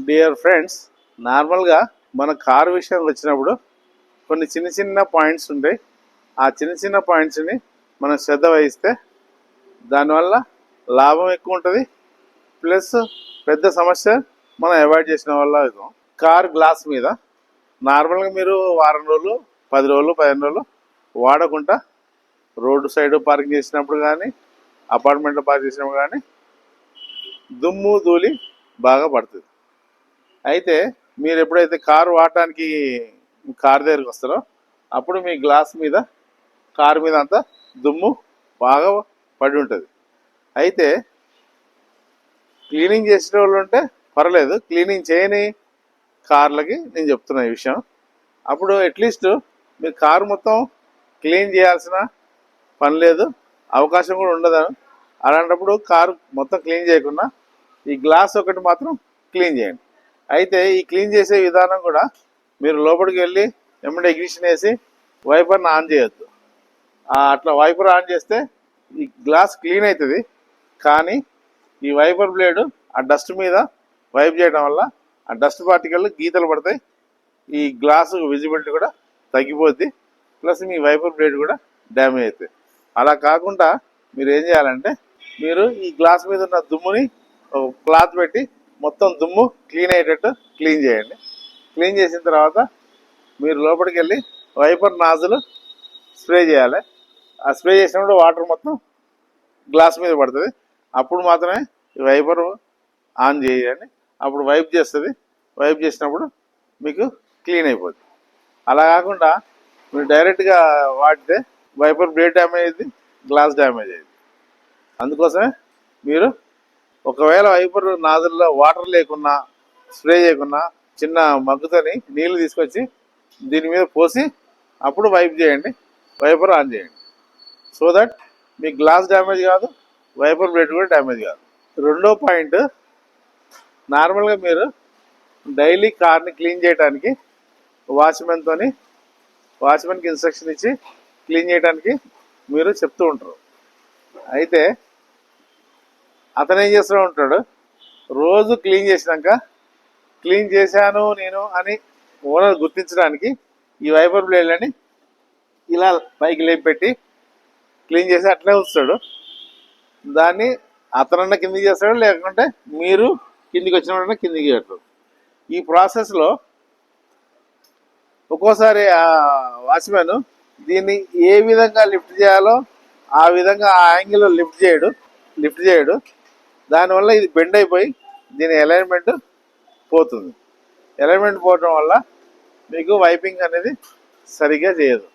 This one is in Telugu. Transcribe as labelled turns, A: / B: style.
A: డియర్ ఫ్రెండ్స్, నార్మల్గా మన కారు విషయం వచ్చినప్పుడు కొన్ని చిన్న చిన్న పాయింట్స్ ఉంటాయి. ఆ చిన్న చిన్న పాయింట్స్ని మనం శ్రద్ధ వహిస్తే దానివల్ల లాభం ఎక్కువ ఉంటుంది, ప్లస్ పెద్ద సమస్య మనం అవాయిడ్ చేసిన వల్ల అవుతాం. కార్ గ్లాస్ మీద నార్మల్గా మీరు వారం రోజులు, 10 రోజులు, 15 రోజులు వాడకుండా రోడ్డు సైడ్ పార్కింగ్ చేసినప్పుడు కానీ, అపార్ట్మెంట్లో పార్క్ చేసినప్పుడు కానీ దుమ్ము ధూళి బాగా పడుతుంది. అయితే మీరు ఎప్పుడైతే కారు వాడటానికి కారు దగ్గరికి వస్తారో అప్పుడు మీ గ్లాస్ మీద, కారు మీద అంతా దుమ్ము బాగా పడి ఉంటుంది. అయితే క్లీనింగ్ చేసిన వాళ్ళు ఉంటే పర్లేదు, క్లీనింగ్ చేయని కార్లకి నేను చెప్తున్నా ఈ విషయం. అప్పుడు అట్లీస్ట్ మీరు కారు మొత్తం క్లీన్ చేయాల్సిన పని లేదు, అవకాశం కూడా ఉండదు. అలాంటప్పుడు కారు మొత్తం క్లీన్ చేయకుండా ఈ గ్లాస్ ఒకటి మాత్రం క్లీన్ చేయండి. అయితే ఈ క్లీన్ చేసే విధానం కూడా మీరు లోపలికి వెళ్ళి ఎమ్మడే ఎగ్జిషన్ వేసి వైపర్ని ఆన్ చేయొద్దు. అట్లా వైపర్ ఆన్ చేస్తే ఈ గ్లాస్ క్లీన్ అవుతుంది, కానీ ఈ వైపర్ బ్లేడు ఆ డస్ట్ మీద వైప్ చేయడం వల్ల ఆ డస్ట్ పార్టికల్ గీతలు పడతాయి, ఈ గ్లాసు విజిబిలిటీ కూడా తగ్గిపోద్ది, ప్లస్ మీ వైపర్ బ్లేడ్ కూడా డ్యామేజ్ అవుతుంది. అలా కాకుండా మీరు ఏం చేయాలంటే, మీరు ఈ గ్లాస్ మీద ఉన్న దుమ్ముని క్లాత్ పెట్టి మొత్తం దుమ్ము క్లీన్ అయ్యేటట్టు క్లీన్ చేయండి. క్లీన్ చేసిన తర్వాత మీరు లోపలికి వెళ్ళి వైపర్ నాజులు స్ప్రే చేయాలి. ఆ స్ప్రే చేసినప్పుడు వాటర్ మొత్తం గ్లాస్ మీద పడుతుంది. అప్పుడు మాత్రమే ఈ వైపర్ ఆన్ చేయండి. అప్పుడు వైప్ చేస్తుంది. వైప్ చేసినప్పుడు మీకు క్లీన్ అయిపోద్ది. అలా కాకుండా మీరు డైరెక్ట్గా వాడితే వైపర్ బ్లేడ్ డ్యామేజ్ అయింది, గ్లాస్ డ్యామేజ్ అయింది. అందుకోసమే మీరు ఒకవేళ వైపర్ నాజుల్లో వాటర్ లేకున్నా, స్ప్రే చేయకున్నా, చిన్న మగ్గుతోని నీళ్లు తీసుకొచ్చి దీని మీద పోసి అప్పుడు వైప్ చేయండి, వైపర్ ఆన్ చేయండి. So that me glass damage కాదు, వైపర్ బ్లేడ్ కూడా డ్యామేజ్ కాదు. రెండో పాయింట్, నార్మల్గా మీరు డైలీ కార్ని క్లీన్ చేయడానికి వాచ్మెన్కి ఇన్స్ట్రక్షన్ ఇచ్చి క్లీన్ చేయడానికి మీరు చెప్తూ ఉంటారు. అయితే అతను ఏం చేస్తూ ఉంటాడు, రోజు క్లీన్ చేసినాక క్లీన్ చేశాను నేను అని ఓనర్ గుర్తించడానికి ఈ వైపర్ బ్లేడ్లని ఇలా పైకి లేపెట్టి క్లీన్ చేసి అట్లే ఉంచుతాడు. దాన్ని అతనన్నా కిందికి చేస్తాడు, లేకుంటే మీరు కిందికి వచ్చినప్పుడన్నా కిందికి చేస్తాడు. ఈ ప్రాసెస్లో ఒక్కోసారి ఆ వాచ్మెన్ దీన్ని ఏ విధంగా లిఫ్ట్ చేయాలో ఆ విధంగా ఆ యాంగిల్లో లిఫ్ట్ చేయడు. దానివల్ల ఇది బెండ్ అయిపోయి దీని అలైన్మెంట్ పోతుంది. అలైన్మెంట్ పోవడం వల్ల మీకు వైపింగ్ అనేది సరిగ్గా చేయదు.